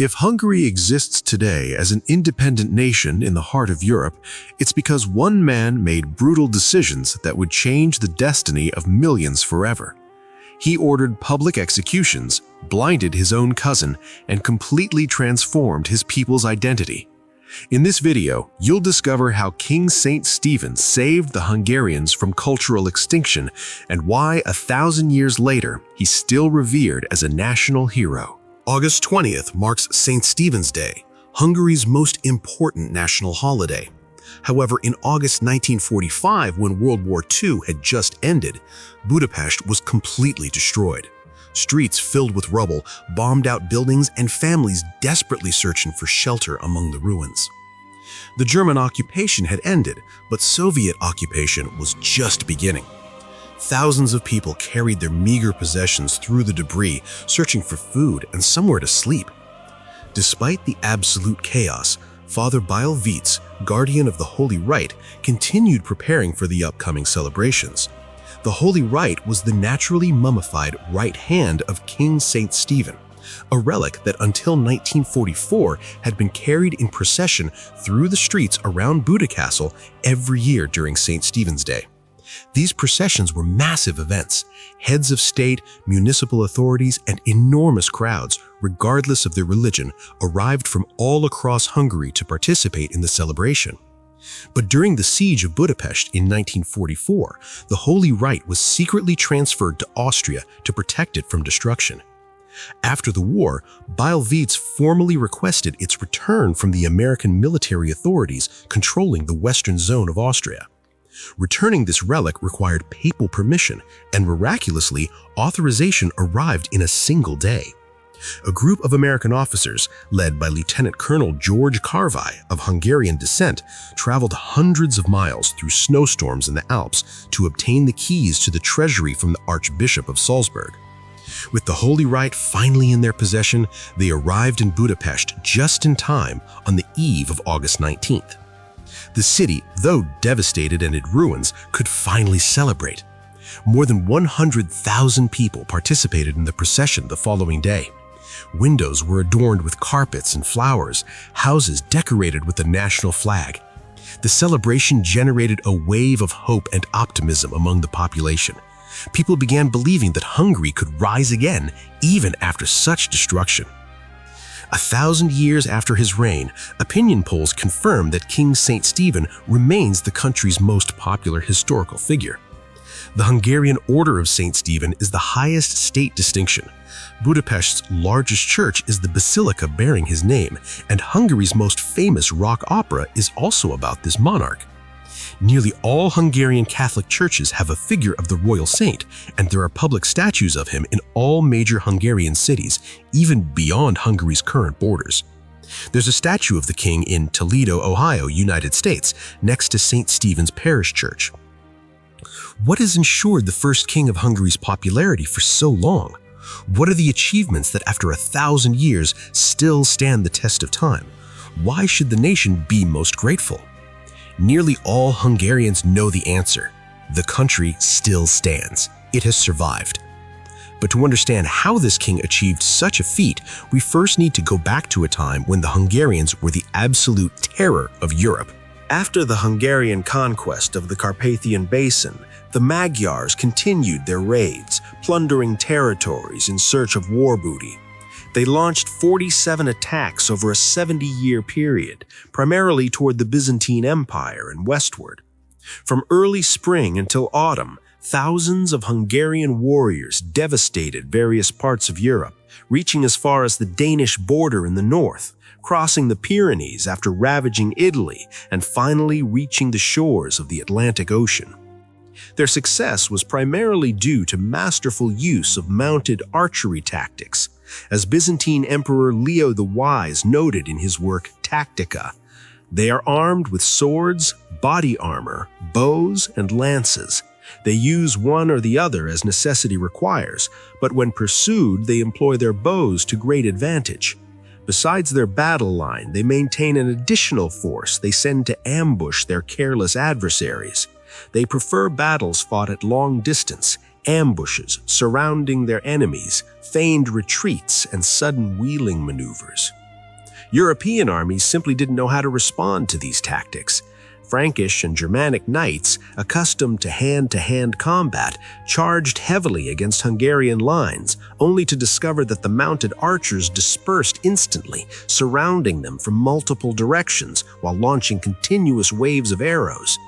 If Hungary exists today as an independent nation in the heart of Europe, it's because one man made brutal decisions that would change the destiny of millions forever. He ordered public executions, blinded his own cousin, and completely transformed his people's identity. In this video, you'll discover how King Saint Stephen saved the Hungarians from cultural extinction and why 1,000 years later, he's still revered as a national hero. August 20th marks Saint Stephen's Day, Hungary's most important national holiday. However, in August 1945, when World War II had just ended, Budapest was completely destroyed. Streets filled with rubble, bombed-out buildings, and families desperately searching for shelter among the ruins. The German occupation had ended, but Soviet occupation was just beginning. Thousands of people carried their meager possessions through the debris, searching for food and somewhere to sleep. Despite the absolute chaos, Father Byle-Vietz, guardian of the Holy Rite, continued preparing for the upcoming celebrations. The Holy Rite was the naturally mummified right hand of King Saint Stephen, a relic that until 1944 had been carried in procession through the streets around Budapest every year during Saint Stephen's Day. These processions were massive events. Heads of state, municipal authorities, and enormous crowds, regardless of their religion, arrived from all across Hungary to participate in the celebration. But during the siege of Budapest in 1944, the Holy Rite was secretly transferred to Austria to protect it from destruction. After the war, Byle-Vietz formally requested its return from the American military authorities controlling the western zone of Austria. Returning this relic required papal permission, and miraculously, authorization arrived in a single day. A group of American officers, led by Lieutenant Colonel George Carvai of Hungarian descent, traveled hundreds of miles through snowstorms in the Alps to obtain the keys to the treasury from the Archbishop of Salzburg. With the Holy Rite finally in their possession, they arrived in Budapest just in time on the eve of August 19th. The city, though devastated and in ruins, could finally celebrate. More than 100,000 people participated in the procession the following day. Windows were adorned with carpets and flowers, houses decorated with the national flag. The celebration generated a wave of hope and optimism among the population. People began believing that Hungary could rise again, even after such destruction. 1,000 years after his reign, opinion polls confirm that King Saint Stephen remains the country's most popular historical figure. The Hungarian Order of Saint Stephen is the highest state distinction. Budapest's largest church is the basilica bearing his name, and Hungary's most famous rock opera is also about this monarch. Nearly all Hungarian Catholic churches have a figure of the royal saint, and there are public statues of him in all major Hungarian cities, even beyond Hungary's current borders. There's a statue of the king in Toledo, Ohio, United States, next to St. Stephen's Parish Church. What has ensured the first king of Hungary's popularity for so long? What are the achievements that after 1,000 years still stand the test of time? Why should the nation be most grateful? Nearly all Hungarians know the answer. The country still stands. It has survived. But to understand how this king achieved such a feat, we first need to go back to a time when the Hungarians were the absolute terror of Europe. After the Hungarian conquest of the Carpathian Basin, the Magyars continued their raids, plundering territories in search of war booty. They launched 47 attacks over a 70-year period, primarily toward the Byzantine Empire and westward. From early spring until autumn, thousands of Hungarian warriors devastated various parts of Europe, reaching as far as the Danish border in the north, crossing the Pyrenees after ravaging Italy, and finally reaching the shores of the Atlantic Ocean. Their success was primarily due to masterful use of mounted archery tactics, as Byzantine Emperor Leo the Wise noted in his work Tactica. They are armed with swords, body armor, bows, and lances. They use one or the other as necessity requires, but when pursued, they employ their bows to great advantage. Besides their battle line, they maintain an additional force they send to ambush their careless adversaries. They prefer battles fought at long distance, ambushes surrounding their enemies, feigned retreats, and sudden wheeling maneuvers. European armies simply didn't know how to respond to these tactics. Frankish and Germanic knights, accustomed to hand-to-hand combat, charged heavily against Hungarian lines, only to discover that the mounted archers dispersed instantly, surrounding them from multiple directions while launching continuous waves of arrows.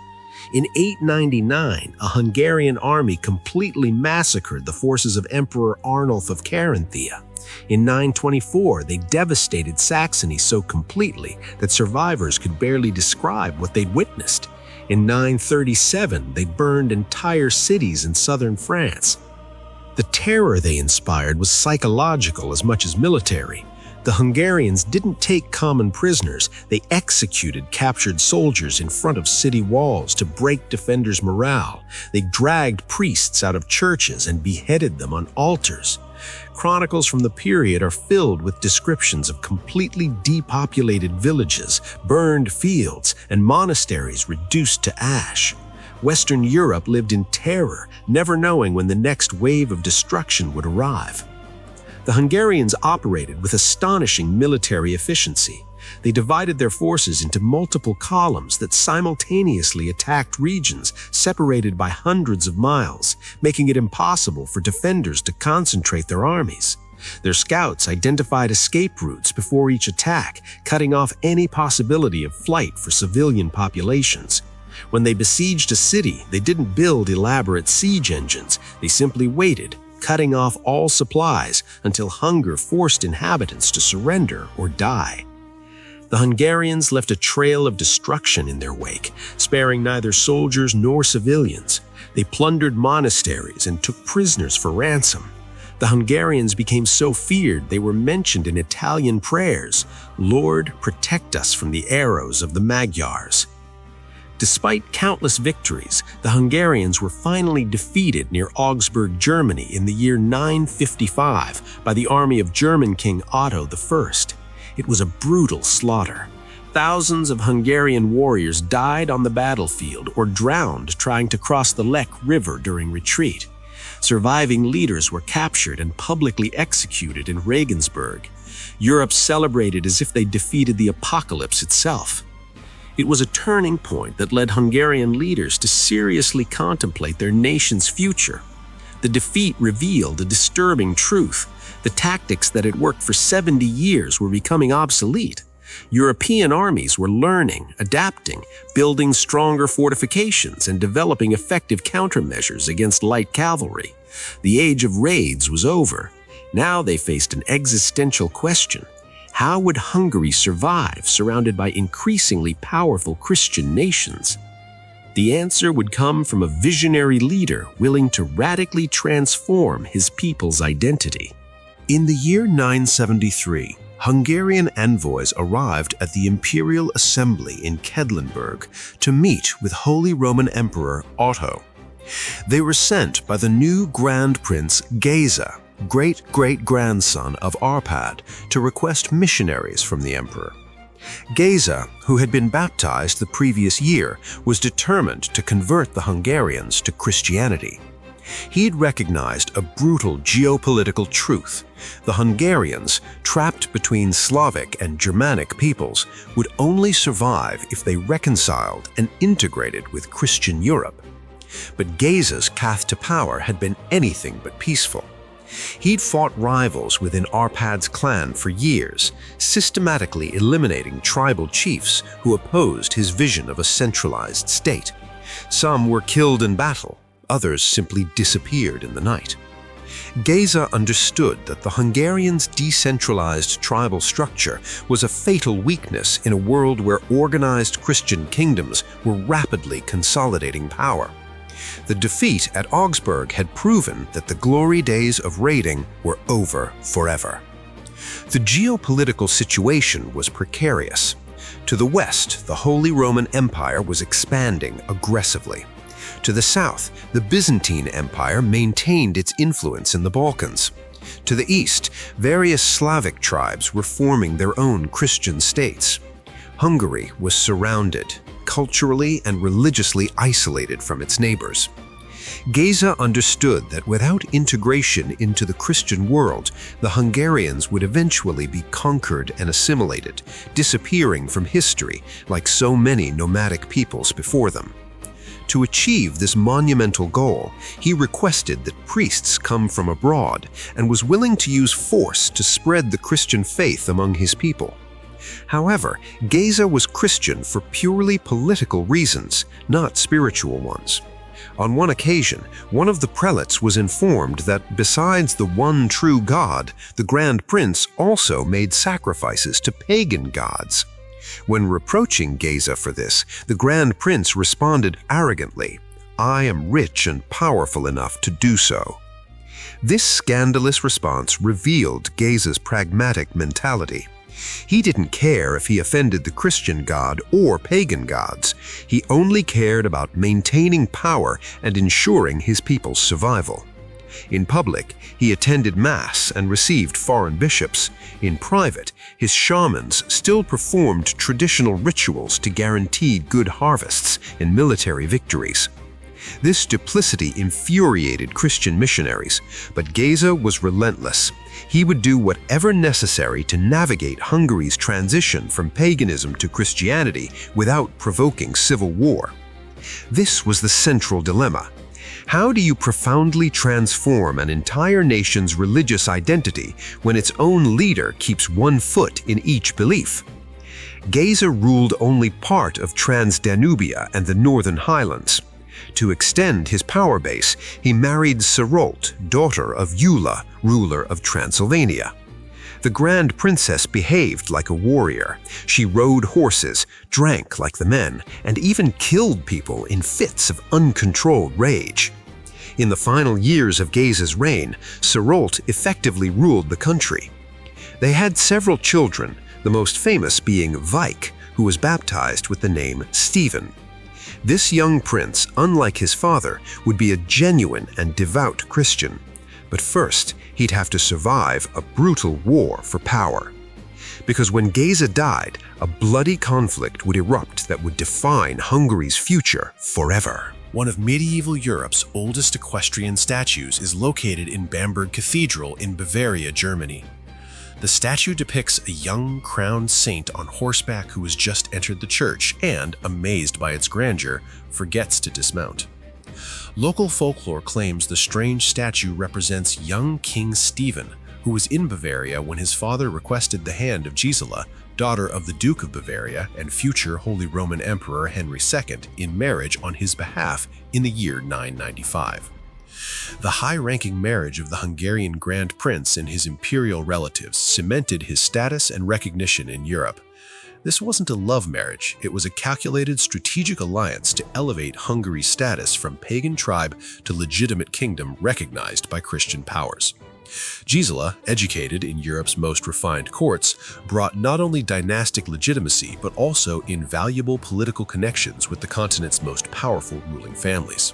In 899, a Hungarian army completely massacred the forces of Emperor Arnulf of Carinthia. In 924, they devastated Saxony so completely that survivors could barely describe what they'd witnessed. In 937, they burned entire cities in southern France. The terror they inspired was psychological as much as military. The Hungarians didn't take common prisoners, they executed captured soldiers in front of city walls to break defenders' morale. They dragged priests out of churches and beheaded them on altars. Chronicles from the period are filled with descriptions of completely depopulated villages, burned fields, and monasteries reduced to ash. Western Europe lived in terror, never knowing when the next wave of destruction would arrive. The Hungarians operated with astonishing military efficiency. They divided their forces into multiple columns that simultaneously attacked regions separated by hundreds of miles, making it impossible for defenders to concentrate their armies. Their scouts identified escape routes before each attack, cutting off any possibility of flight for civilian populations. When they besieged a city, they didn't build elaborate siege engines, they simply waited, cutting off all supplies until hunger forced inhabitants to surrender or die. The Hungarians left a trail of destruction in their wake, sparing neither soldiers nor civilians. They plundered monasteries and took prisoners for ransom. The Hungarians became so feared they were mentioned in Italian prayers, "Lord, protect us from the arrows of the Magyars." Despite countless victories, the Hungarians were finally defeated near Augsburg, Germany in the year 955 by the army of German King Otto I. It was a brutal slaughter. Thousands of Hungarian warriors died on the battlefield or drowned trying to cross the Lech River during retreat. Surviving leaders were captured and publicly executed in Regensburg. Europe celebrated as if they defeated the apocalypse itself. It was a turning point that led Hungarian leaders to seriously contemplate their nation's future. The defeat revealed a disturbing truth. The tactics that had worked for 70 years were becoming obsolete. European armies were learning, adapting, building stronger fortifications, and developing effective countermeasures against light cavalry. The age of raids was over. Now they faced an existential question. How would Hungary survive surrounded by increasingly powerful Christian nations? The answer would come from a visionary leader willing to radically transform his people's identity. In the year 973, Hungarian envoys arrived at the Imperial Assembly in Quedlinburg to meet with Holy Roman Emperor Otto. They were sent by the new Grand Prince Géza, great-great-grandson of Arpad, to request missionaries from the emperor. Géza, who had been baptized the previous year, was determined to convert the Hungarians to Christianity. He'd recognized a brutal geopolitical truth. The Hungarians, trapped between Slavic and Germanic peoples, would only survive if they reconciled and integrated with Christian Europe. But Géza's path to power had been anything but peaceful. He'd fought rivals within Arpad's clan for years, systematically eliminating tribal chiefs who opposed his vision of a centralized state. Some were killed in battle, others simply disappeared in the night. Géza understood that the Hungarians' decentralized tribal structure was a fatal weakness in a world where organized Christian kingdoms were rapidly consolidating power. The defeat at Augsburg had proven that the glory days of raiding were over forever. The geopolitical situation was precarious. To the west, the Holy Roman Empire was expanding aggressively. To the south, the Byzantine Empire maintained its influence in the Balkans. To the east, various Slavic tribes were forming their own Christian states. Hungary was surrounded, culturally and religiously isolated from its neighbors. Géza understood that without integration into the Christian world, the Hungarians would eventually be conquered and assimilated, disappearing from history like so many nomadic peoples before them. To achieve this monumental goal, he requested that priests come from abroad and was willing to use force to spread the Christian faith among his people. However, Géza was Christian for purely political reasons, not spiritual ones. On one occasion, one of the prelates was informed that besides the one true God, the Grand Prince also made sacrifices to pagan gods. When reproaching Géza for this, the Grand Prince responded arrogantly, "I am rich and powerful enough to do so." This scandalous response revealed Géza's pragmatic mentality. He didn't care if he offended the Christian God or pagan gods. He only cared about maintaining power and ensuring his people's survival. In public, he attended Mass and received foreign bishops. In private, his shamans still performed traditional rituals to guarantee good harvests and military victories. This duplicity infuriated Christian missionaries, but Géza was relentless. He would do whatever necessary to navigate Hungary's transition from paganism to Christianity without provoking civil war. This was the central dilemma. How do you profoundly transform an entire nation's religious identity when its own leader keeps one foot in each belief? Géza ruled only part of Transdanubia and the northern highlands. To extend his power base, he married Sarolt, daughter of Eula, ruler of Transylvania. The Grand Princess behaved like a warrior. She rode horses, drank like the men, and even killed people in fits of uncontrolled rage. In the final years of Géza's reign, Sarolt effectively ruled the country. They had several children, the most famous being Vike, who was baptized with the name Stephen. This young prince, unlike his father, would be a genuine and devout Christian. But first, he'd have to survive a brutal war for power. Because when Géza died, a bloody conflict would erupt that would define Hungary's future forever. One of medieval Europe's oldest equestrian statues is located in Bamberg Cathedral in Bavaria, Germany. The statue depicts a young crowned saint on horseback who has just entered the church and, amazed by its grandeur, forgets to dismount. Local folklore claims the strange statue represents young King Stephen, who was in Bavaria when his father requested the hand of Gisela, daughter of the Duke of Bavaria and future Holy Roman Emperor Henry II, in marriage on his behalf in the year 995. The high-ranking marriage of the Hungarian Grand Prince and his imperial relatives cemented his status and recognition in Europe. This wasn't a love marriage, it was a calculated strategic alliance to elevate Hungary's status from pagan tribe to legitimate kingdom recognized by Christian powers. Gisela, educated in Europe's most refined courts, brought not only dynastic legitimacy but also invaluable political connections with the continent's most powerful ruling families.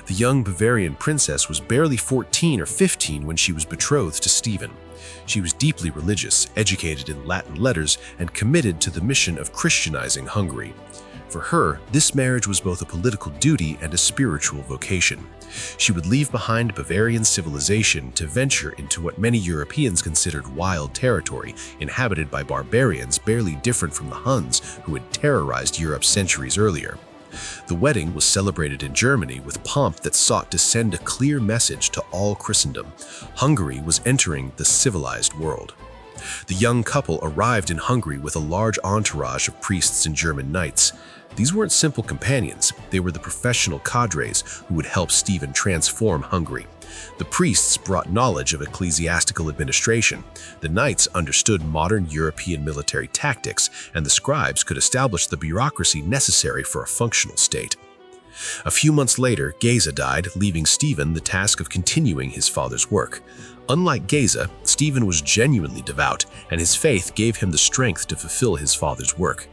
The young Bavarian princess was barely 14 or 15 when she was betrothed to Stephen. She was deeply religious, educated in Latin letters, and committed to the mission of Christianizing Hungary. For her, this marriage was both a political duty and a spiritual vocation. She would leave behind Bavarian civilization to venture into what many Europeans considered wild territory, inhabited by barbarians barely different from the Huns who had terrorized Europe centuries earlier. The wedding was celebrated in Germany with pomp that sought to send a clear message to all Christendom. Hungary was entering the civilized world. The young couple arrived in Hungary with a large entourage of priests and German knights. These weren't simple companions, they were the professional cadres who would help Stephen transform Hungary. The priests brought knowledge of ecclesiastical administration, the knights understood modern European military tactics, and the scribes could establish the bureaucracy necessary for a functional state. A few months later, Géza died, leaving Stephen the task of continuing his father's work. Unlike Géza, Stephen was genuinely devout, and his faith gave him the strength to fulfill his father's work.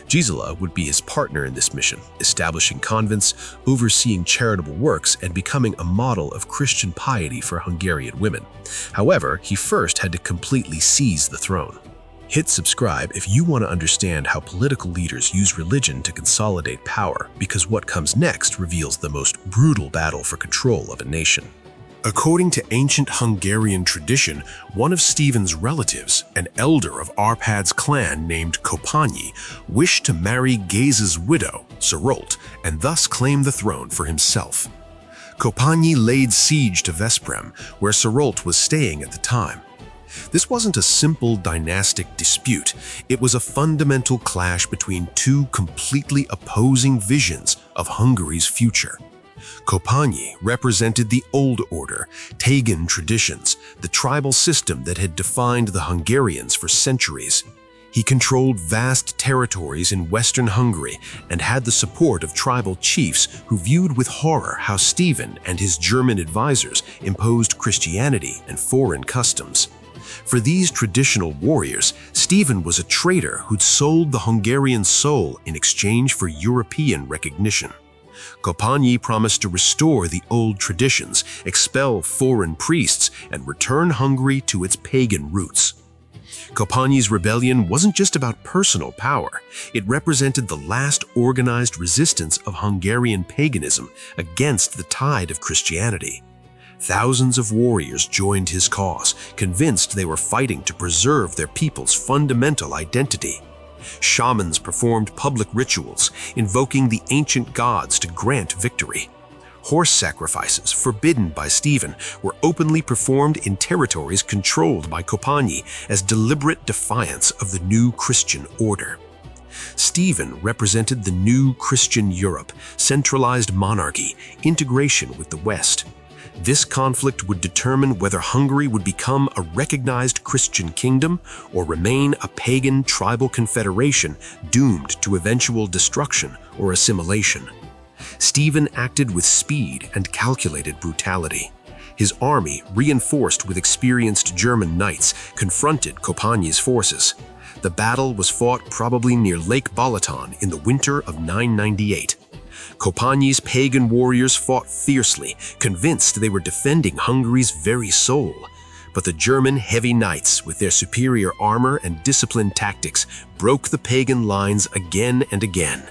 Gisela would be his partner in this mission, establishing convents, overseeing charitable works, and becoming a model of Christian piety for Hungarian women. However, he first had to completely seize the throne. Hit subscribe if you want to understand how political leaders use religion to consolidate power, because what comes next reveals the most brutal battle for control of a nation. According to ancient Hungarian tradition, one of Stephen's relatives, an elder of Arpad's clan named Kopanyi, wished to marry Géza's widow, Sarolt, and thus claim the throne for himself. Kopanyi laid siege to Veszprém, where Sarolt was staying at the time. This wasn't a simple dynastic dispute, it was a fundamental clash between two completely opposing visions of Hungary's future. Kopanyi represented the old order, pagan traditions, the tribal system that had defined the Hungarians for centuries. He controlled vast territories in western Hungary and had the support of tribal chiefs who viewed with horror how Stephen and his German advisors imposed Christianity and foreign customs. For these traditional warriors, Stephen was a traitor who'd sold the Hungarian soul in exchange for European recognition. Kopanyi promised to restore the old traditions, expel foreign priests, and return Hungary to its pagan roots. Kopanyi's rebellion wasn't just about personal power. It represented the last organized resistance of Hungarian paganism against the tide of Christianity. Thousands of warriors joined his cause, convinced they were fighting to preserve their people's fundamental identity. Shamans performed public rituals, invoking the ancient gods to grant victory. Horse sacrifices, forbidden by Stephen, were openly performed in territories controlled by Kopanyi as deliberate defiance of the new Christian order. Stephen represented the new Christian Europe, centralized monarchy, integration with the West. This conflict would determine whether Hungary would become a recognized Christian kingdom or remain a pagan tribal confederation doomed to eventual destruction or assimilation. Stephen acted with speed and calculated brutality. His army, reinforced with experienced German knights, confronted Kopanyi's forces. The battle was fought probably near Lake Balaton in the winter of 998. Kopanyi's pagan warriors fought fiercely, convinced they were defending Hungary's very soul. But the German heavy knights, with their superior armor and disciplined tactics, broke the pagan lines again and again.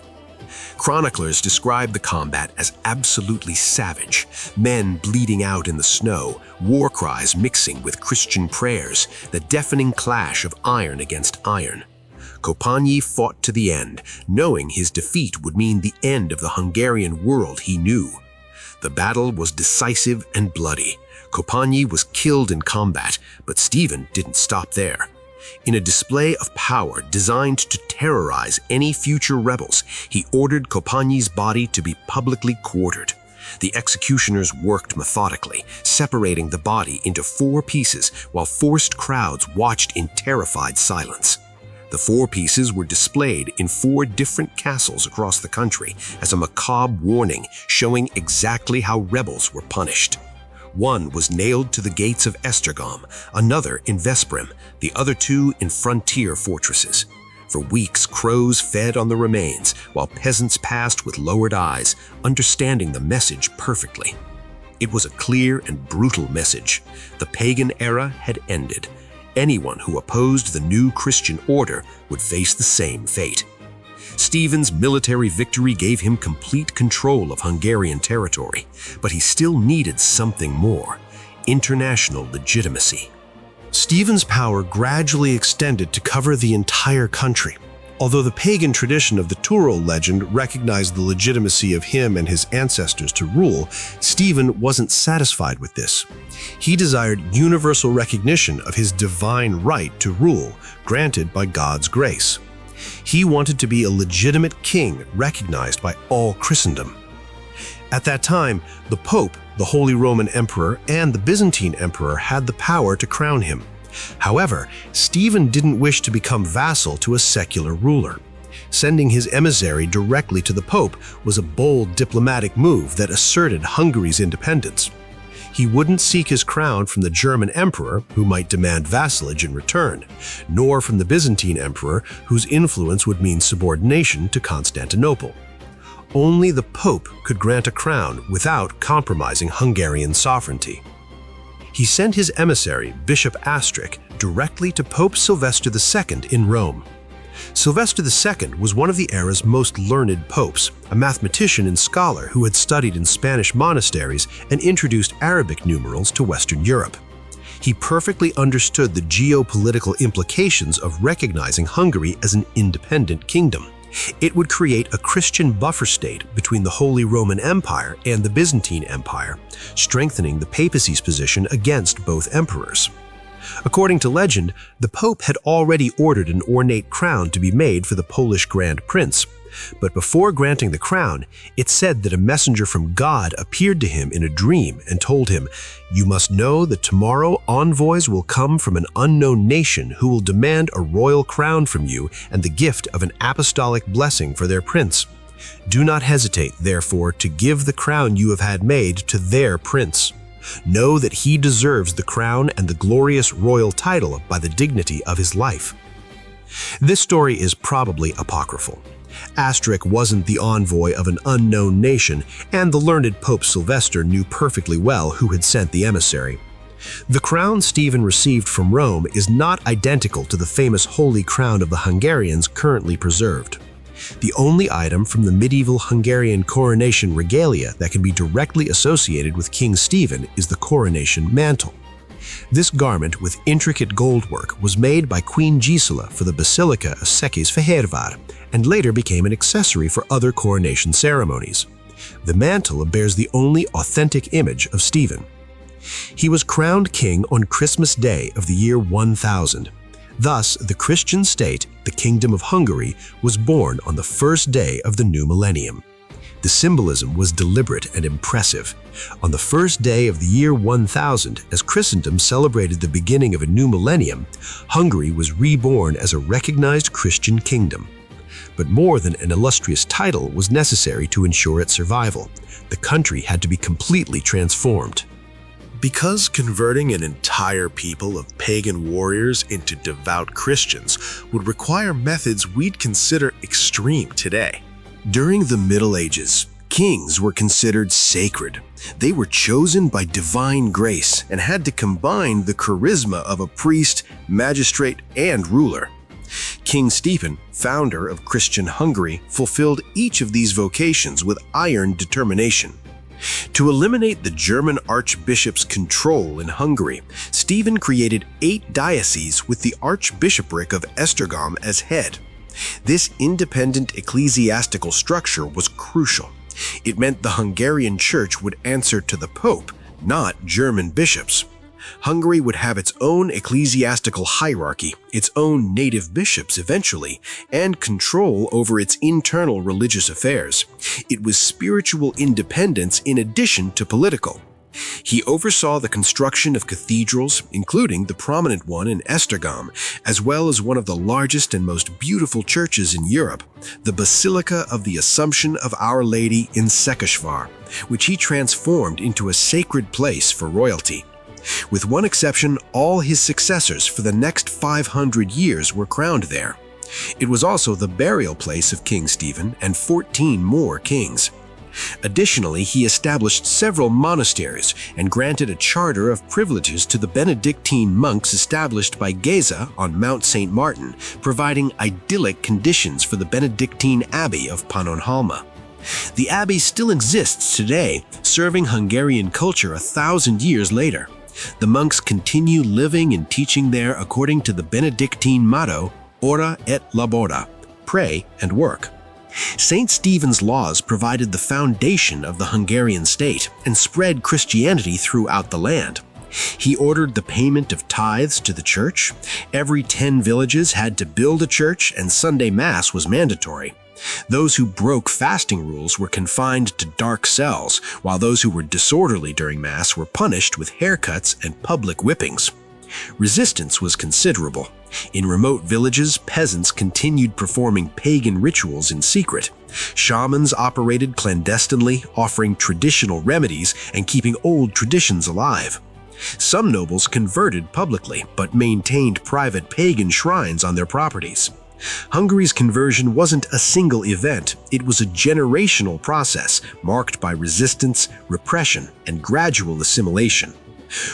Chroniclers describe the combat as absolutely savage, men bleeding out in the snow, war cries mixing with Christian prayers, the deafening clash of iron against iron. Kopanyi fought to the end, knowing his defeat would mean the end of the Hungarian world he knew. The battle was decisive and bloody. Kopanyi was killed in combat, but Stephen didn't stop there. In a display of power designed to terrorize any future rebels, he ordered Kopanyi's body to be publicly quartered. The executioners worked methodically, separating the body into 4 pieces while forced crowds watched in terrified silence. The 4 pieces were displayed in 4 different castles across the country as a macabre warning showing exactly how rebels were punished. One was nailed to the gates of Esztergom, another in Veszprém, the other 2 in frontier fortresses. For weeks, crows fed on the remains, while peasants passed with lowered eyes, understanding the message perfectly. It was a clear and brutal message. The pagan era had ended. Anyone who opposed the new Christian order would face the same fate. Stephen's military victory gave him complete control of Hungarian territory, but he still needed something more: international legitimacy. Stephen's power gradually extended to cover the entire country. Although the pagan tradition of the Turo legend recognized the legitimacy of him and his ancestors to rule, Stephen wasn't satisfied with this. He desired universal recognition of his divine right to rule, granted by God's grace. He wanted to be a legitimate king recognized by all Christendom. At that time, the Pope, the Holy Roman Emperor, and the Byzantine Emperor had the power to crown him. However, Stephen didn't wish to become vassal to a secular ruler. Sending his emissary directly to the Pope was a bold diplomatic move that asserted Hungary's independence. He wouldn't seek his crown from the German emperor, who might demand vassalage in return, nor from the Byzantine emperor, whose influence would mean subordination to Constantinople. Only the Pope could grant a crown without compromising Hungarian sovereignty. He sent his emissary, Bishop Astric, directly to Pope Sylvester II in Rome. Sylvester II was one of the era's most learned popes, a mathematician and scholar who had studied in Spanish monasteries and introduced Arabic numerals to Western Europe. He perfectly understood the geopolitical implications of recognizing Hungary as an independent kingdom. It would create a Christian buffer state between the Holy Roman Empire and the Byzantine Empire, strengthening the papacy's position against both emperors. According to legend, the Pope had already ordered an ornate crown to be made for the Polish Grand Prince. But before granting the crown, it's said that a messenger from God appeared to him in a dream and told him, "You must know that tomorrow envoys will come from an unknown nation who will demand a royal crown from you and the gift of an apostolic blessing for their prince. Do not hesitate, therefore, to give the crown you have had made to their prince. Know that he deserves the crown and the glorious royal title by the dignity of his life." This story is probably apocryphal. Astric wasn't the envoy of an unknown nation, and the learned Pope Sylvester knew perfectly well who had sent the emissary. The crown Stephen received from Rome is not identical to the famous Holy Crown of the Hungarians currently preserved. The only item from the medieval Hungarian coronation regalia that can be directly associated with King Stephen is the coronation mantle. This garment with intricate goldwork was made by Queen Gisela for the Basilica of Székesfehérvár and later became an accessory for other coronation ceremonies. The mantle bears the only authentic image of Stephen. He was crowned king on Christmas Day of the year 1000. Thus, the Christian state, the Kingdom of Hungary, was born on the first day of the new millennium. The symbolism was deliberate and impressive. On the first day of the year 1000, as Christendom celebrated the beginning of a new millennium, Hungary was reborn as a recognized Christian kingdom. But more than an illustrious title was necessary to ensure its survival. The country had to be completely transformed. Because converting an entire people of pagan warriors into devout Christians would require methods we'd consider extreme today. During the Middle Ages, kings were considered sacred. They were chosen by divine grace and had to combine the charisma of a priest, magistrate, and ruler. King Stephen, founder of Christian Hungary, fulfilled each of these vocations with iron determination. To eliminate the German archbishop's control in Hungary, Stephen created 8 dioceses with the archbishopric of Esztergom as head. This independent ecclesiastical structure was crucial. It meant the Hungarian church would answer to the Pope, not German bishops. Hungary would have its own ecclesiastical hierarchy, its own native bishops eventually, and control over its internal religious affairs. It was spiritual independence in addition to political. He oversaw the construction of cathedrals, including the prominent one in Esztergom, as well as one of the largest and most beautiful churches in Europe, the Basilica of the Assumption of Our Lady in Székesfehérvár, which he transformed into a sacred place for royalty. With one exception, all his successors for the next 500 years were crowned there. It was also the burial place of King Stephen and 14 more kings. Additionally, he established several monasteries and granted a charter of privileges to the Benedictine monks established by Géza on Mount St. Martin, providing idyllic conditions for the Benedictine Abbey of Pannonhalma. The abbey still exists today, serving Hungarian culture 1,000 years later. The monks continue living and teaching there according to the Benedictine motto, Ora et labora, pray and work. Saint Stephen's laws provided the foundation of the Hungarian state and spread Christianity throughout the land. He ordered the payment of tithes to the church. Every 10 villages had to build a church, and Sunday Mass was mandatory. Those who broke fasting rules were confined to dark cells, while those who were disorderly during Mass were punished with haircuts and public whippings. Resistance was considerable. In remote villages, peasants continued performing pagan rituals in secret. Shamans operated clandestinely, offering traditional remedies and keeping old traditions alive. Some nobles converted publicly, but maintained private pagan shrines on their properties. Hungary's conversion wasn't a single event, it was a generational process marked by resistance, repression, and gradual assimilation.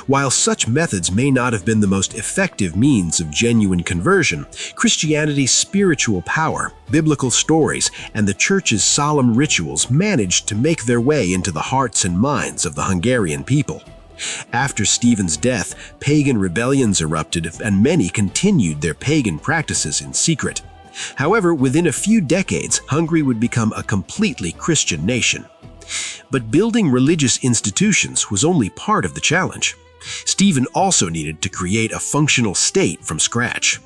While such methods may not have been the most effective means of genuine conversion, Christianity's spiritual power, biblical stories, and the Church's solemn rituals managed to make their way into the hearts and minds of the Hungarian people. After Stephen's death, pagan rebellions erupted and many continued their pagan practices in secret. However, within a few decades, Hungary would become a completely Christian nation. But building religious institutions was only part of the challenge. Stephen also needed to create a functional state from scratch.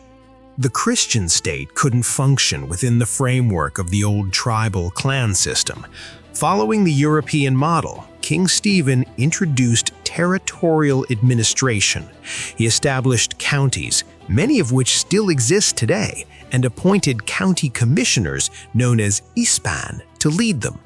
The Christian state couldn't function within the framework of the old tribal clan system. Following the European model, King Stephen introduced territorial administration. He established counties, many of which still exist today, and appointed county commissioners known as ispan to lead them.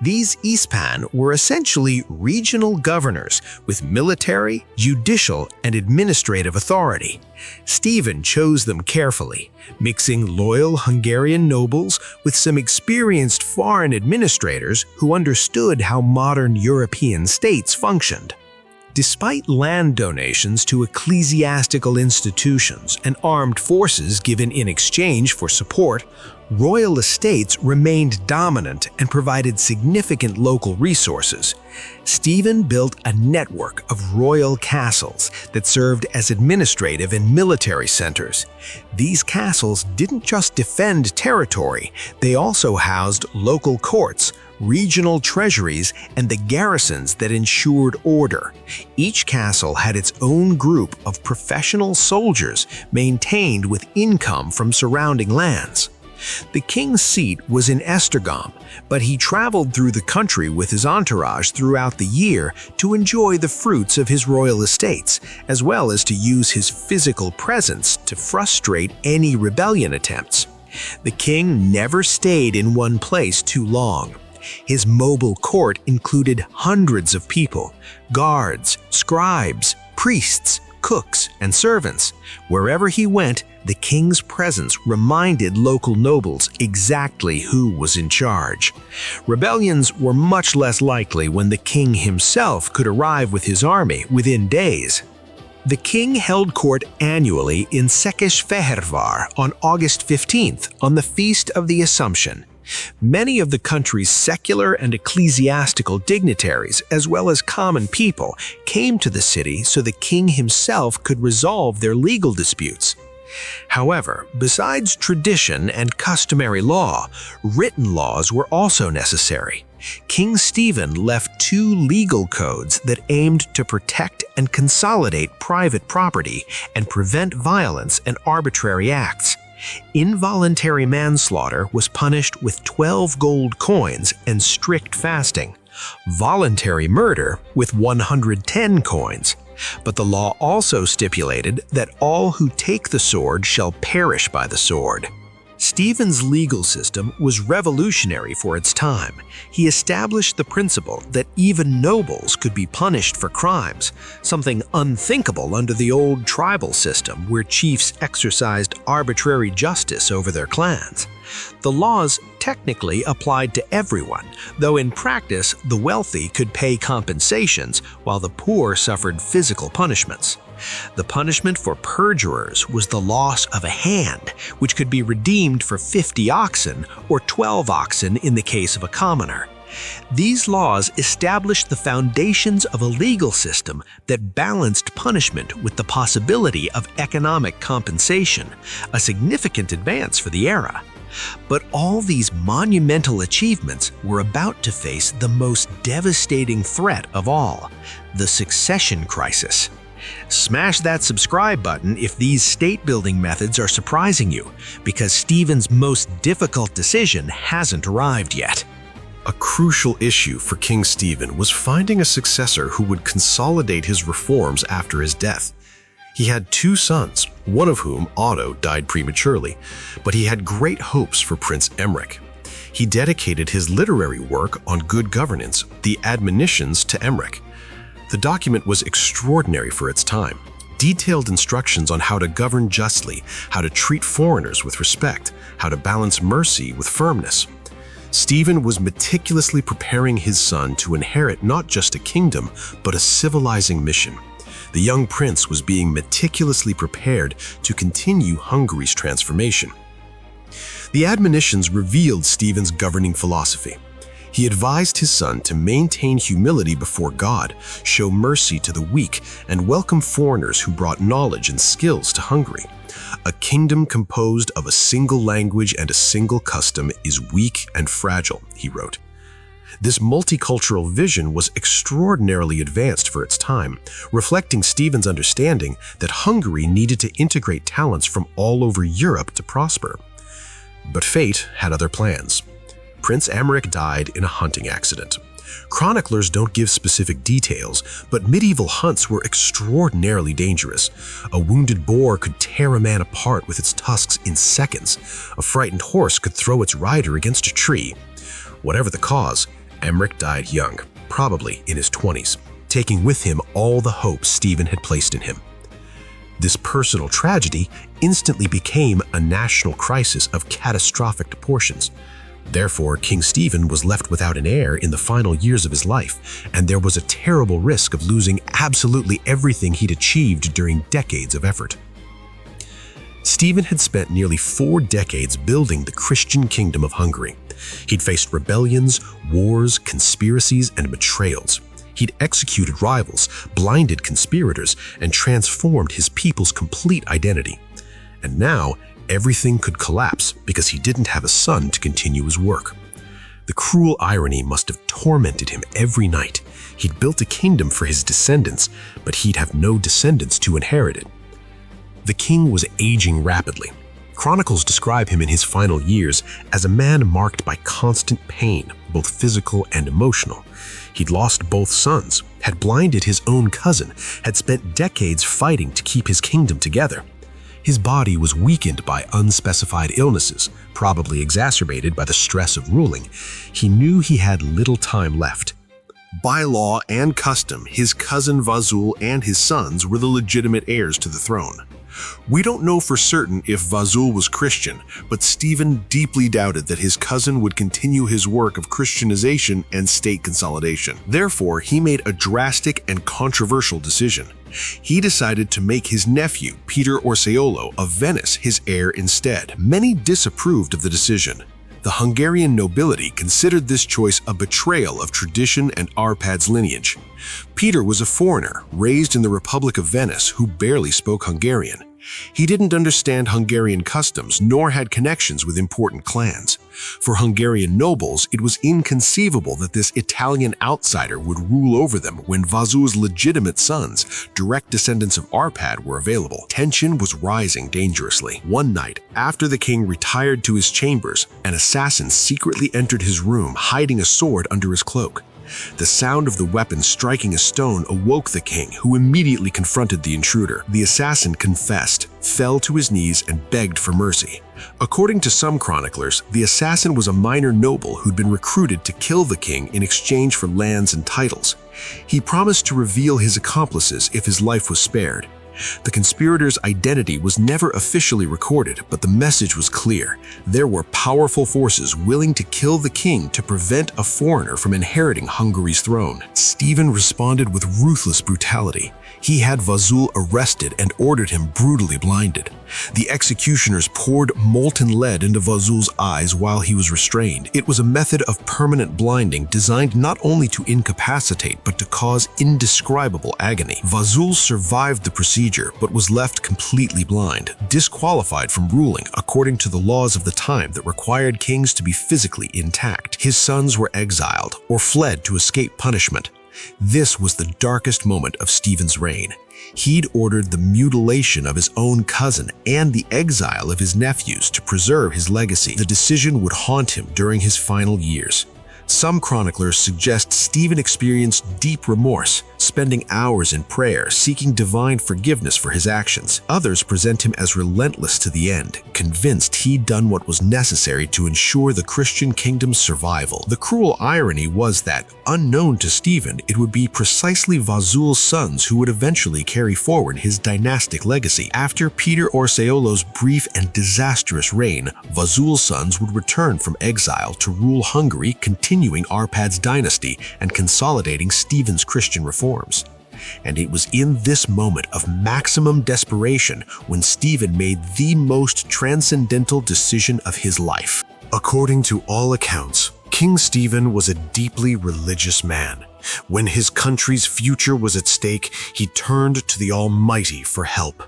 These ispan were essentially regional governors with military, judicial, and administrative authority. Stephen chose them carefully, mixing loyal Hungarian nobles with some experienced foreign administrators who understood how modern European states functioned. Despite land donations to ecclesiastical institutions and armed forces given in exchange for support, royal estates remained dominant and provided significant local resources. Stephen built a network of royal castles that served as administrative and military centers. These castles didn't just defend territory, they also housed local courts, regional treasuries, and the garrisons that ensured order. Each castle had its own group of professional soldiers maintained with income from surrounding lands. The king's seat was in Esztergom, but he traveled through the country with his entourage throughout the year to enjoy the fruits of his royal estates, as well as to use his physical presence to frustrate any rebellion attempts. The king never stayed in one place too long. His mobile court included hundreds of people: guards, scribes, priests, cooks, and servants. Wherever he went, the king's presence reminded local nobles exactly who was in charge. Rebellions were much less likely when the king himself could arrive with his army within days. The king held court annually in Székesfehérvár on August 15th on the Feast of the Assumption. Many of the country's secular and ecclesiastical dignitaries, as well as common people, came to the city so the king himself could resolve their legal disputes. However, besides tradition and customary law, written laws were also necessary. King Stephen left 2 legal codes that aimed to protect and consolidate private property and prevent violence and arbitrary acts. Involuntary manslaughter was punished with 12 gold coins and strict fasting, voluntary murder with 110 coins. But the law also stipulated that all who take the sword shall perish by the sword. Stephen's legal system was revolutionary for its time. He established the principle that even nobles could be punished for crimes, something unthinkable under the old tribal system where chiefs exercised arbitrary justice over their clans. The laws technically applied to everyone, though in practice the wealthy could pay compensations while the poor suffered physical punishments. The punishment for perjurers was the loss of a hand, which could be redeemed for 50 oxen or 12 oxen in the case of a commoner. These laws established the foundations of a legal system that balanced punishment with the possibility of economic compensation, a significant advance for the era. But all these monumental achievements were about to face the most devastating threat of all, the succession crisis. Smash that subscribe button if these state-building methods are surprising you, because Stephen's most difficult decision hasn't arrived yet. A crucial issue for King Stephen was finding a successor who would consolidate his reforms after his death. He had 2 sons, one of whom, Otto, died prematurely, but he had great hopes for Prince Emmerich. He dedicated his literary work on good governance, the Admonitions to Emmerich. The document was extraordinary for its time. Detailed instructions on how to govern justly, how to treat foreigners with respect, how to balance mercy with firmness. Stephen was meticulously preparing his son to inherit not just a kingdom, but a civilizing mission. The young prince was being meticulously prepared to continue Hungary's transformation. The admonitions revealed Stephen's governing philosophy. He advised his son to maintain humility before God, show mercy to the weak, and welcome foreigners who brought knowledge and skills to Hungary. A kingdom composed of a single language and a single custom is weak and fragile, he wrote. This multicultural vision was extraordinarily advanced for its time, reflecting Stephen's understanding that Hungary needed to integrate talents from all over Europe to prosper. But fate had other plans. Prince Emmerich died in a hunting accident. Chroniclers don't give specific details, but medieval hunts were extraordinarily dangerous. A wounded boar could tear a man apart with its tusks in seconds. A frightened horse could throw its rider against a tree. Whatever the cause, Emmerich died young, probably in his 20s, taking with him all the hope Stephen had placed in him. This personal tragedy instantly became a national crisis of catastrophic proportions. Therefore, King Stephen was left without an heir in the final years of his life, and there was a terrible risk of losing absolutely everything he'd achieved during decades of effort. Stephen had spent nearly 4 decades building the Christian kingdom of Hungary. He'd faced rebellions, wars, conspiracies, and betrayals. He'd executed rivals, blinded conspirators, and transformed his people's complete identity. And now, everything could collapse because he didn't have a son to continue his work. The cruel irony must have tormented him every night. He'd built a kingdom for his descendants, but he'd have no descendants to inherit it. The king was aging rapidly. Chronicles describe him in his final years as a man marked by constant pain, both physical and emotional. He'd lost both sons, had blinded his own cousin, had spent decades fighting to keep his kingdom together. His body was weakened by unspecified illnesses, probably exacerbated by the stress of ruling. He knew he had little time left. By law and custom, his cousin Vasul and his sons were the legitimate heirs to the throne. We don't know for certain if Vasul was Christian, but Stephen deeply doubted that his cousin would continue his work of Christianization and state consolidation. Therefore, he made a drastic and controversial decision. He decided to make his nephew, Peter Orseolo of Venice, his heir instead. Many disapproved of the decision. The Hungarian nobility considered this choice a betrayal of tradition and Arpad's lineage. Peter was a foreigner, raised in the Republic of Venice, who barely spoke Hungarian. He didn't understand Hungarian customs, nor had connections with important clans. For Hungarian nobles, it was inconceivable that this Italian outsider would rule over them when Vasul's legitimate sons, direct descendants of Arpad, were available. Tension was rising dangerously. One night, after the king retired to his chambers, an assassin secretly entered his room, hiding a sword under his cloak. The sound of the weapon striking a stone awoke the king, who immediately confronted the intruder. The assassin confessed, fell to his knees, and begged for mercy. According to some chroniclers, the assassin was a minor noble who'd been recruited to kill the king in exchange for lands and titles. He promised to reveal his accomplices if his life was spared. The conspirator's identity was never officially recorded, but the message was clear. There were powerful forces willing to kill the king to prevent a foreigner from inheriting Hungary's throne. Stephen responded with ruthless brutality. He had Vasul arrested and ordered him brutally blinded. The executioners poured molten lead into Vasul's eyes while he was restrained. It was a method of permanent blinding designed not only to incapacitate but to cause indescribable agony. Vasul survived the procedure but was left completely blind, disqualified from ruling according to the laws of the time that required kings to be physically intact. His sons were exiled or fled to escape punishment. This was the darkest moment of Stephen's reign. He'd ordered the mutilation of his own cousin and the exile of his nephews to preserve his legacy. The decision would haunt him during his final years. Some chroniclers suggest Stephen experienced deep remorse, spending hours in prayer, seeking divine forgiveness for his actions. Others present him as relentless to the end, convinced he'd done what was necessary to ensure the Christian kingdom's survival. The cruel irony was that, unknown to Stephen, it would be precisely Vasul's sons who would eventually carry forward his dynastic legacy. After Peter Orseolo's brief and disastrous reign, Vasul's sons would return from exile to rule Hungary, continuing Arpad's dynasty and consolidating Stephen's Christian reforms. And it was in this moment of maximum desperation when Stephen made the most transcendental decision of his life. According to all accounts, King Stephen was a deeply religious man. When his country's future was at stake, he turned to the Almighty for help.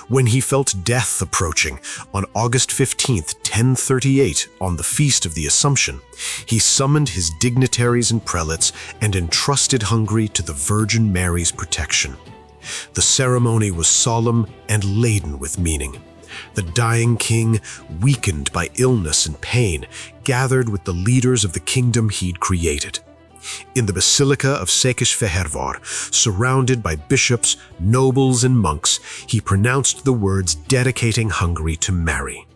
When he felt death approaching, on August 15, 1038, on the Feast of the Assumption, he summoned his dignitaries and prelates and entrusted Hungary to the Virgin Mary's protection. The ceremony was solemn and laden with meaning. The dying king, weakened by illness and pain, gathered with the leaders of the kingdom he'd created. In the Basilica of Székesfehérvár, surrounded by bishops, nobles, and monks, he pronounced the words dedicating Hungary to Mary.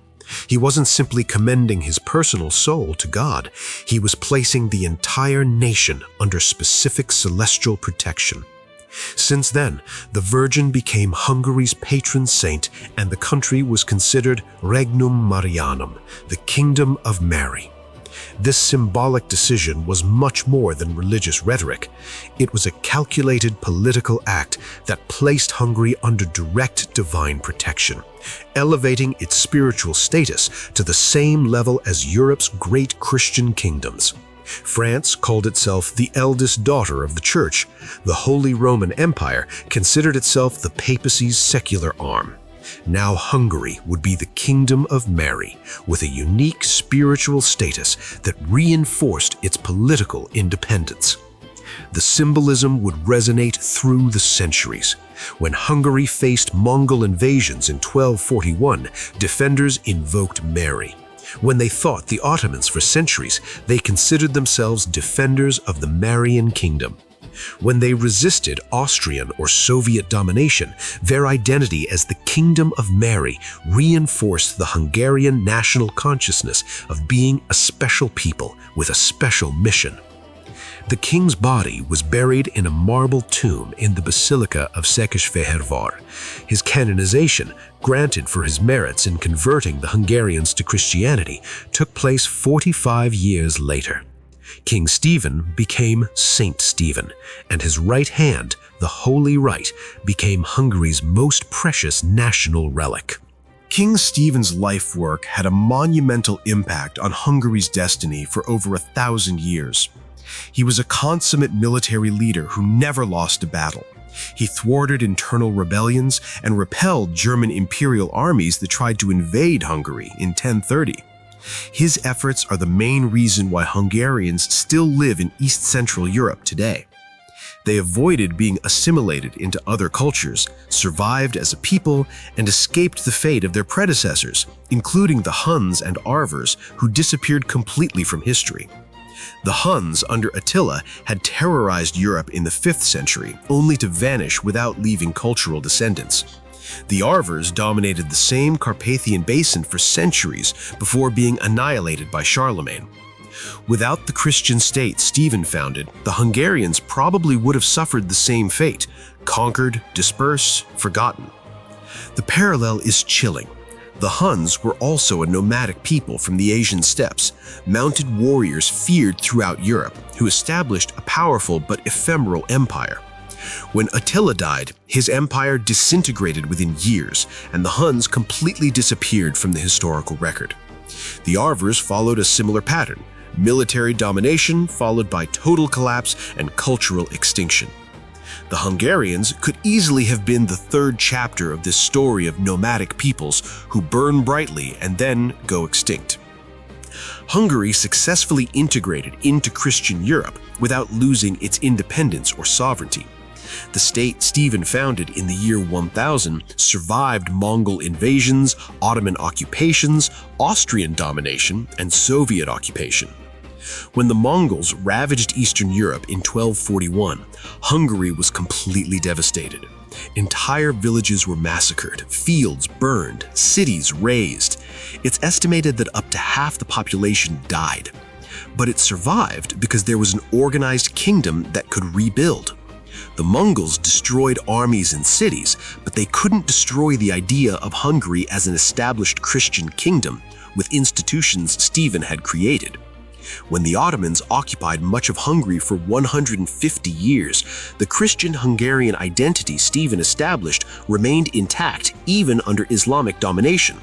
He wasn't simply commending his personal soul to God, he was placing the entire nation under specific celestial protection. Since then, the Virgin became Hungary's patron saint, and the country was considered Regnum Marianum, the Kingdom of Mary. This symbolic decision was much more than religious rhetoric. It was a calculated political act that placed Hungary under direct divine protection, elevating its spiritual status to the same level as Europe's great Christian kingdoms. France called itself the eldest daughter of the Church. The Holy Roman Empire considered itself the papacy's secular arm. Now Hungary would be the Kingdom of Mary, with a unique spiritual status that reinforced its political independence. The symbolism would resonate through the centuries. When Hungary faced Mongol invasions in 1241, defenders invoked Mary. When they fought the Ottomans for centuries, they considered themselves defenders of the Marian kingdom. When they resisted Austrian or Soviet domination, their identity as the Kingdom of Mary reinforced the Hungarian national consciousness of being a special people with a special mission. The king's body was buried in a marble tomb in the Basilica of Székesfehérvár. His canonization, granted for his merits in converting the Hungarians to Christianity, took place 45 years later. King Stephen became Saint Stephen, and his right hand, the Holy Right, became Hungary's most precious national relic. King Stephen's life work had a monumental impact on Hungary's destiny for over 1,000 years. He was a consummate military leader who never lost a battle. He thwarted internal rebellions and repelled German imperial armies that tried to invade Hungary in 1030. His efforts are the main reason why Hungarians still live in East Central Europe today. They avoided being assimilated into other cultures, survived as a people, and escaped the fate of their predecessors, including the Huns and Avars, who disappeared completely from history. The Huns under Attila had terrorized Europe in the 5th century, only to vanish without leaving cultural descendants. The Avars dominated the same Carpathian basin for centuries before being annihilated by Charlemagne. Without the Christian state Stephen founded, the Hungarians probably would have suffered the same fate, conquered, dispersed, forgotten. The parallel is chilling. The Huns were also a nomadic people from the Asian steppes, mounted warriors feared throughout Europe, who established a powerful but ephemeral empire. When Attila died, his empire disintegrated within years, and the Huns completely disappeared from the historical record. The Avars followed a similar pattern: military domination followed by total collapse and cultural extinction. The Hungarians could easily have been the third chapter of this story of nomadic peoples who burn brightly and then go extinct. Hungary successfully integrated into Christian Europe without losing its independence or sovereignty. The state Stephen founded in the year 1000 survived Mongol invasions, Ottoman occupations, Austrian domination, and Soviet occupation. When the Mongols ravaged Eastern Europe in 1241, Hungary was completely devastated. Entire villages were massacred, fields burned, cities razed. It's estimated that up to half the population died. But it survived because there was an organized kingdom that could rebuild. The Mongols destroyed armies and cities, but they couldn't destroy the idea of Hungary as an established Christian kingdom with institutions Stephen had created. When the Ottomans occupied much of Hungary for 150 years, the Christian Hungarian identity Stephen established remained intact even under Islamic domination.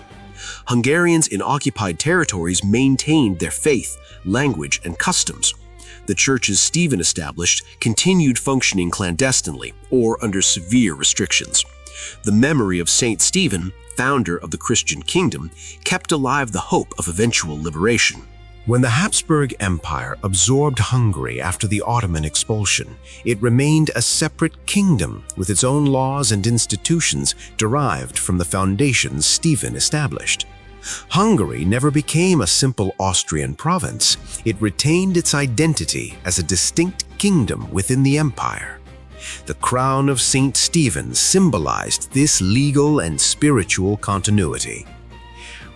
Hungarians in occupied territories maintained their faith, language, and customs. The churches Stephen established continued functioning clandestinely or under severe restrictions. The memory of Saint Stephen, founder of the Christian kingdom, kept alive the hope of eventual liberation. When the Habsburg Empire absorbed Hungary after the Ottoman expulsion, it remained a separate kingdom with its own laws and institutions derived from the foundations Stephen established. Hungary never became a simple Austrian province. It retained its identity as a distinct kingdom within the empire. The crown of Saint Stephen symbolized this legal and spiritual continuity.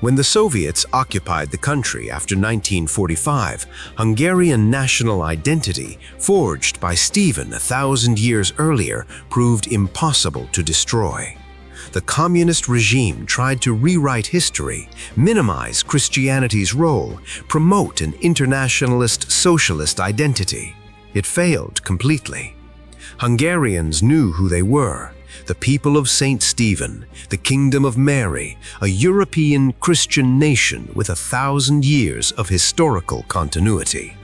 When the Soviets occupied the country after 1945, Hungarian national identity, forged by Stephen 1,000 years earlier, proved impossible to destroy. The communist regime tried to rewrite history, minimize Christianity's role, promote an internationalist socialist identity. It failed completely. Hungarians knew who they were, the people of Saint Stephen, the Kingdom of Mary, a European Christian nation with 1,000 years of historical continuity.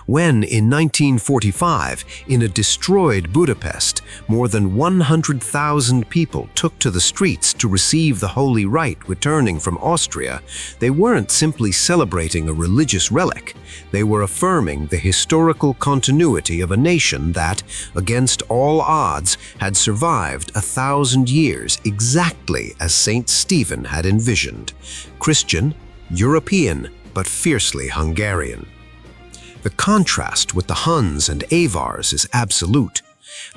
When, in 1945, in a destroyed Budapest, more than 100,000 people took to the streets to receive the Holy Rite returning from Austria, they weren't simply celebrating a religious relic. They were affirming the historical continuity of a nation that, against all odds, had survived 1,000 years exactly as Saint Stephen had envisioned. Christian, European, but fiercely Hungarian. The contrast with the Huns and Avars is absolute.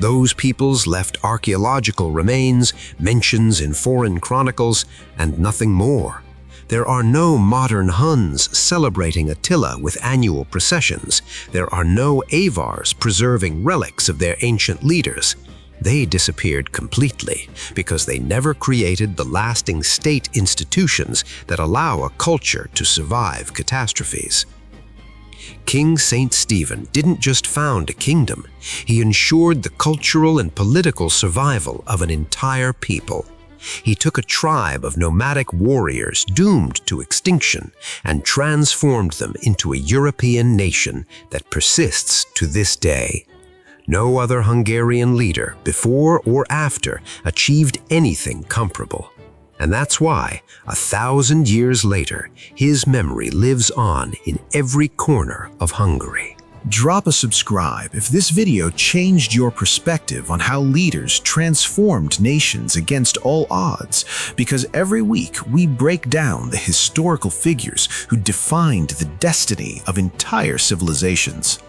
Those peoples left archaeological remains, mentions in foreign chronicles, and nothing more. There are no modern Huns celebrating Attila with annual processions. There are no Avars preserving relics of their ancient leaders. They disappeared completely because they never created the lasting state institutions that allow a culture to survive catastrophes. King Saint Stephen didn't just found a kingdom, he ensured the cultural and political survival of an entire people. He took a tribe of nomadic warriors doomed to extinction and transformed them into a European nation that persists to this day. No other Hungarian leader, before or after, achieved anything comparable. And that's why, 1,000 years later, his memory lives on in every corner of Hungary. Drop a subscribe if this video changed your perspective on how leaders transformed nations against all odds, because every week we break down the historical figures who defined the destiny of entire civilizations.